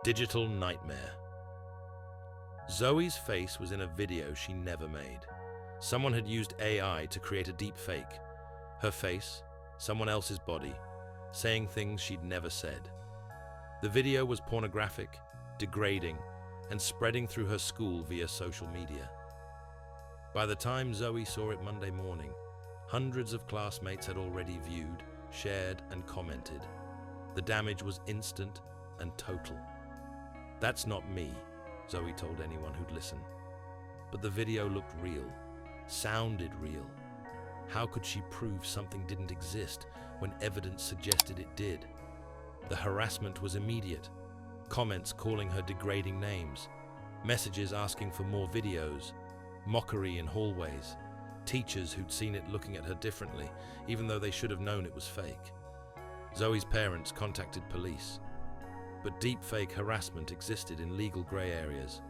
Digital nightmare. Zoe's face was in a video she never made. Someone had used AI to create a deepfake. Her face, someone else's body, saying things she'd never said. The video was pornographic, degrading, and spreading through her school via social media. By the time Zoe saw it Monday morning, hundreds of classmates had already viewed, shared, and commented. The damage was instant and total. "That's not me," Zoe told anyone who'd listen. But the video looked real, sounded real. How could she prove something didn't exist when evidence suggested it did? The harassment was immediate. Comments calling her degrading names, messages asking for more videos, mockery in hallways, teachers who'd seen it looking at her differently, even though they should have known it was fake. Zoe's parents contacted police. But deepfake harassment existed in legal grey areas.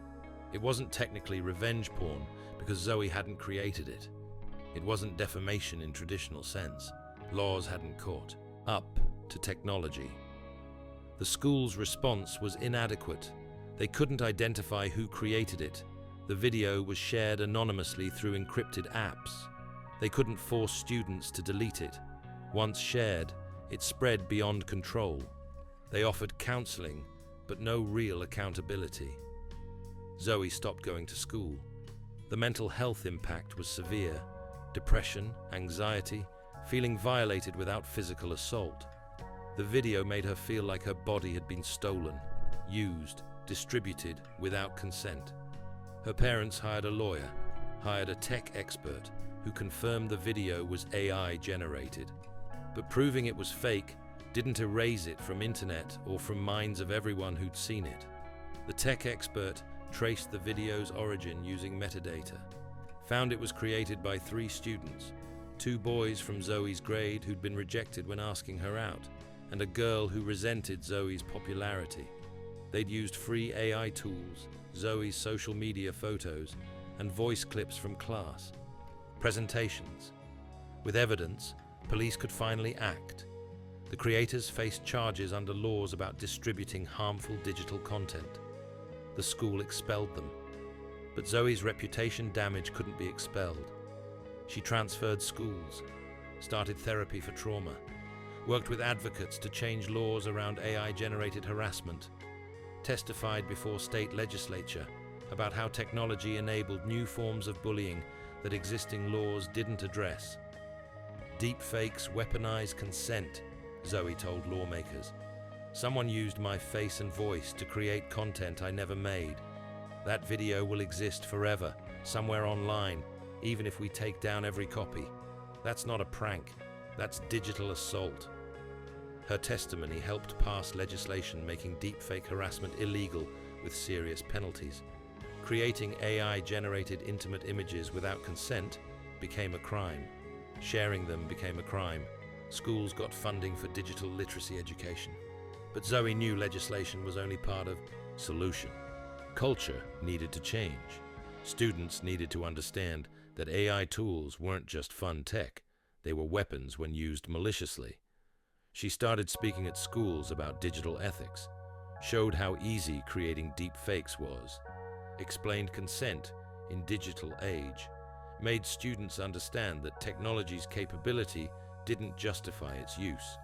It wasn't technically revenge porn because Zoe hadn't created it. It wasn't defamation in traditional sense. Laws hadn't caught up to technology. The school's response was inadequate. They couldn't identify who created it. The video was shared anonymously through encrypted apps. They couldn't force students to delete it. Once shared, it spread beyond control. They offered counseling, but no real accountability. Zoe stopped going to school. The mental health impact was severe. Depression, anxiety, feeling violated without physical assault. The video made her feel like her body had been stolen, used, distributed without consent. Her parents hired a lawyer, hired a tech expert who confirmed the video was AI generated. But proving it was fake didn't erase it from internet or from minds of everyone who'd seen it. The tech expert traced the video's origin using metadata, found it was created by 3 students, 2 boys from Zoe's grade who'd been rejected when asking her out, and a girl who resented Zoe's popularity. They'd used free AI tools, Zoe's social media photos, and voice clips from class. Presentations. With evidence, police could finally act. The creators faced charges under laws about distributing harmful digital content. The school expelled them. But Zoe's reputation damage couldn't be expelled. She transferred schools, started therapy for trauma, worked with advocates to change laws around AI-generated harassment, testified before state legislature about how technology enabled new forms of bullying that existing laws didn't address. Deepfakes weaponized consent, Zoe told lawmakers. "Someone used my face and voice to create content I never made. That video will exist forever, somewhere online, even if we take down every copy. That's not a prank, that's digital assault." Her testimony helped pass legislation making deepfake harassment illegal with serious penalties. Creating AI-generated intimate images without consent became a crime. Sharing them became a crime. Schools got funding for digital literacy education. But Zoe knew legislation was only part of the solution. Culture needed to change. Students needed to understand that AI tools weren't just fun tech. They were weapons when used maliciously. She started speaking at schools about digital ethics, showed how easy creating deep fakes was, explained consent in digital age, made students understand that technology's capability didn't justify its use.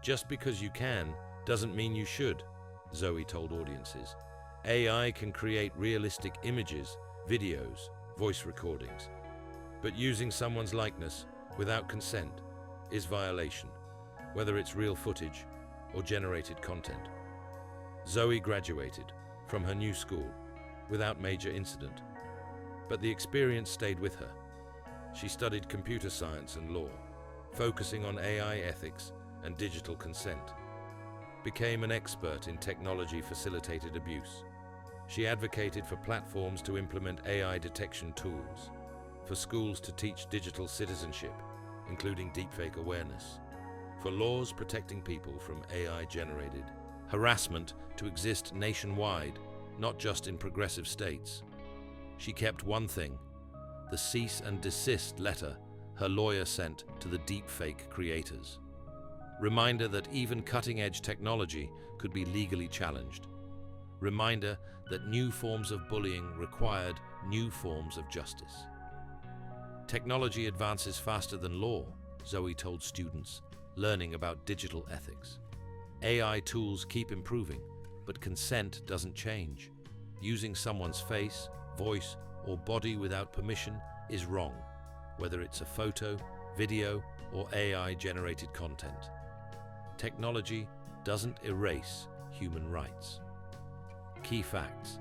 "Just because you can doesn't mean you should," Zoe told audiences. "AI can create realistic images, videos, voice recordings, but using someone's likeness without consent is violation, whether it's real footage or generated content." Zoe graduated from her new school without major incident, but the experience stayed with her. She studied computer science and law, focusing on AI ethics and digital consent, became an expert in technology-facilitated abuse. She advocated for platforms to implement AI detection tools, for schools to teach digital citizenship, including deepfake awareness, for laws protecting people from AI-generated harassment to exist nationwide, not just in progressive states. She kept one thing: the cease and desist letter her lawyer sent to the deepfake creators. Reminder that even cutting-edge technology could be legally challenged. reminder that new forms of bullying required new forms of justice. Technology advances faster than law, Zoe told students, learning about digital ethics. AI tools keep improving, but consent doesn't change. Using someone's face, voice, or body without permission is wrong, whether it's a photo, video, or AI-generated content. Technology doesn't erase human rights. Key facts.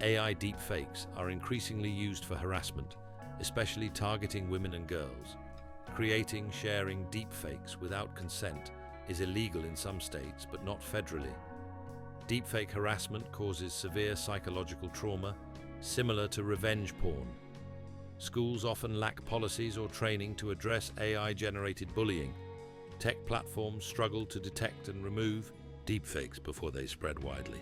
AI deepfakes are increasingly used for harassment, especially targeting women and girls. Creating, sharing deepfakes without consent is illegal in some states, but not federally. Deepfake harassment causes severe psychological trauma, similar to revenge porn. Schools often lack policies or training to address AI-generated bullying. Tech platforms struggle to detect and remove deepfakes before they spread widely.